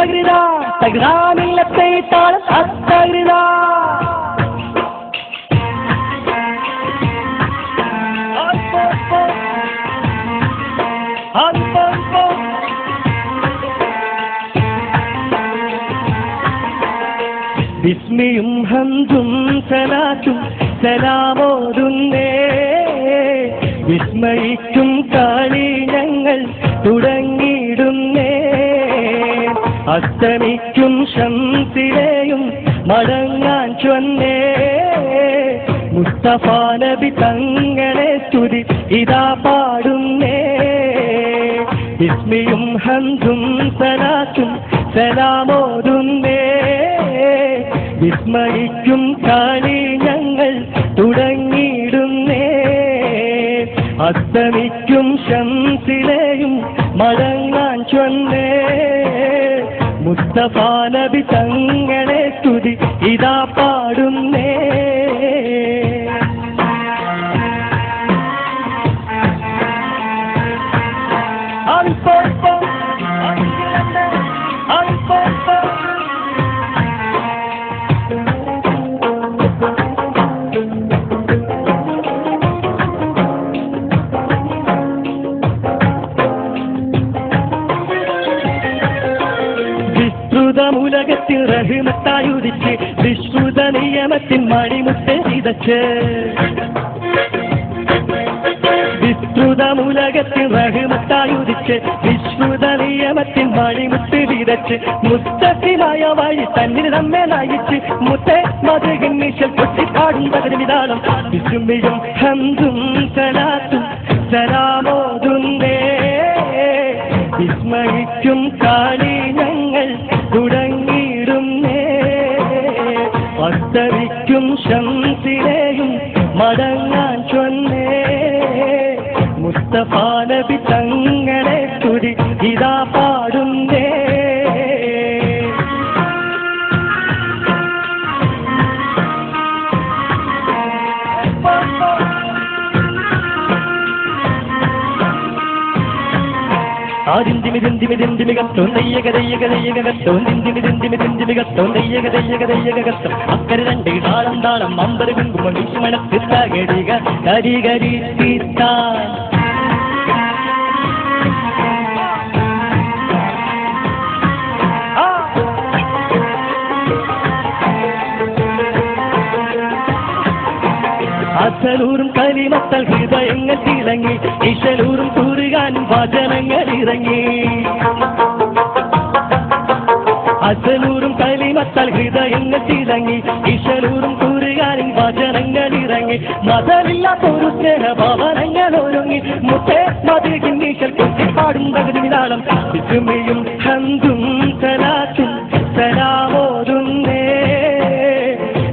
തകൃതാ തകൃതാമില്ലത്തെ താളം തകൃതാ ബിസ്മിയും ഹംദും സലാത്തും സലാമോതുന്നേ വിസ്മയിക്കും കളി ഞങ്ങൾ തുടങ്ങിയിടുന്നേ അസ്തമിക്കും ശംസിലെയും മടങ്ങാൻ ചൊന്നേ മുസ്തഫ നബി തങ്ങളെ സ്തുതി ഇതാ പാടുന്നേ ബിസ്മിയും ഹംദും സലാത്തും സലാമോതുന്നേ വിസ്മയിക്കും കളി ഞങ്ങൾ തുടങ്ങിയിടുന്നേ അസ്തമിക്കും ശംസിലെയും മടങ്ങാൻ ചൊന്നേ മുസ്തഫ നബി തങ്ങളെ സ്തുതി ഇതാ പാടുന്നേ ഉലകത്തിൽ റഹ്മത്തായുദിച്ച് വിശ്രുത നിയമത്തിൻ മണിമുത്ത് വിതച്ച് വിസ്തൃതമുലകത്തിൽ റഹ്മത്തായുദിച്ച് വിശ്രുത നിയമത്തിൻ മണിമുത്ത് വിതച്ച് മുസ്തഖിമായ വഴി തന്നിൽ നമ്മെ നയിച്ച് മുത്തേ മധുകിൻ നിശൽ പൊട്ടിപ്പാടും പകരമിതാളം വിസ്മിയും ഹംദും സലാത്തും സലാമോതുന്നേ വിസ്മയിക്കും കളി ഞങ്ങൾ തുടങ്ങിയിടുന്നേ അസ്തമിക്കും ശംസിലെയും മടങ്ങാൻ ചൊന്നേ മുസ്തഫ നബി തങ്ങളെ സ്തുതി ഇതാ പാടുന്നേ അക്കരെ രണ്ട് താളം താളം അമ്പത് കുങ്കുമം വിസ്മണത്ത് തകടിക കരി കരി തീർത്താൻ അസലൂറും കലിമത്തൽ ഹൃദയങ്ങൾ തിളങ്ങി ഇശലൂറും കൂറുകാനും വചനങ്ങൾ ഇറങ്ങി അസലൂറും കലിമത്തൽ ഹൃദയങ്ങൾ തിളങ്ങി ഇശലൂറും കൂറുകാനും വചനങ്ങൾ ഇറങ്ങി മതമില്ലാത്തൊരു സ്നേഹഭവനങ്ങൾ ഒരുങ്ങി മുത്തേ മതികിൻ നീശൽ കുത്തിപ്പാടും പകുതിമിതാളം വിസ്മയും ഹംദും സലാത്തും സലാമോതുന്നേ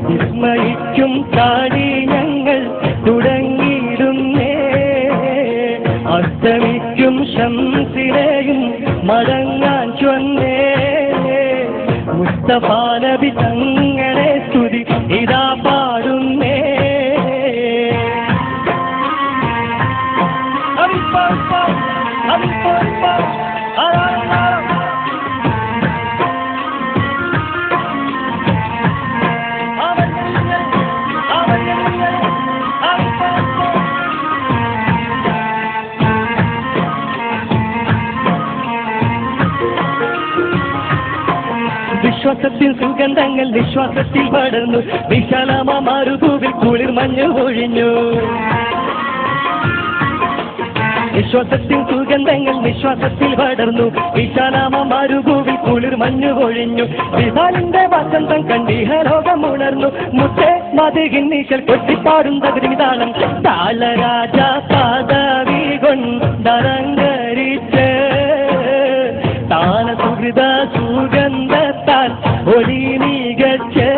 വിസ്മയിക്കും കളി ഞങ്ങൾ തുടങ്ങിയിടുന്നേ അസ്തമിക്കും ശംസിലെയും മടങ്ങാൻ ചൊന്നേ മുസ്തഫ നബി തങ്ങളെ സ്തുതി ഇതാ പാടുന്നേ വിശ്വാസത്തിൽ സുഗന്ധങ്ങൾ വിശ്വാസത്തിൽ പടർന്നു വിശാലമാ മരുഭൂവിൽ കുളിർ മഞ്ഞു ഒഴിഞ്ഞു വിശ്വാസത്തിൽ സുഗന്ധങ്ങൾ വിശ്വാസത്തിൽ പടർന്നു വിശാലമാ മരുഭൂവിൽ കുളിർ മഞ്ഞു ഒഴിഞ്ഞു വിശാലിന്റെ വസന്തം കണ്ടിഹലോകം ഉണർന്നു മുത്തേ മതികിൻ നീശൽ കൊട്ടിപ്പാടും തകൃതാളം താളരാജ പദവി കൊണ്ടരങ്കരിച്ച് താന സുഹൃത സുഗന്ധത്താൽ ഒളി മികച്ച്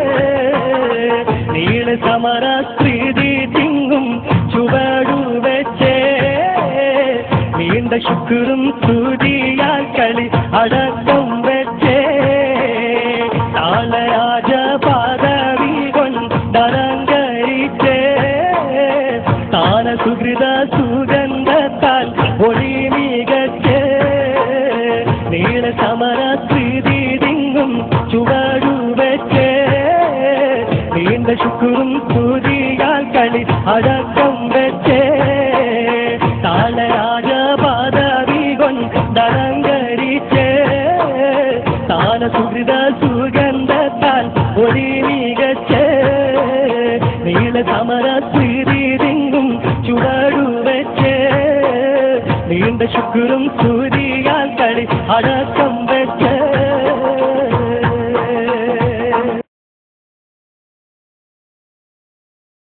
നീള സമര സ്ത്രീതി തിങ്ങും ചുവടു വെച്ച് നീണ്ട ശുക്രും സ്തുതിയാൽ കളി അടക്കം വെച്ച് താളരാജ പദവി കൊണ്ടരങ്കരിച്ച് താന സുഹൃത സുഗന്ധത്താൽ ഒളി മികച്ച് നീള സമര സ്ത്രീതി ശുക്രും സൂരിയാൽ കളി അടക്കം വെച്ചേ താളരാജ പദവി കൊണ്ടലങ്കരിച്ചേ താന സുഹൃത സുഗന്ധത്താൽ ഒരു മികച്ചേ നീള സമര സ്മൃതിരിങ്ങും ചുവടുവെച്ചേ നീണ്ട ശുക്രും സൂരിയാൽ കളി അടക്കം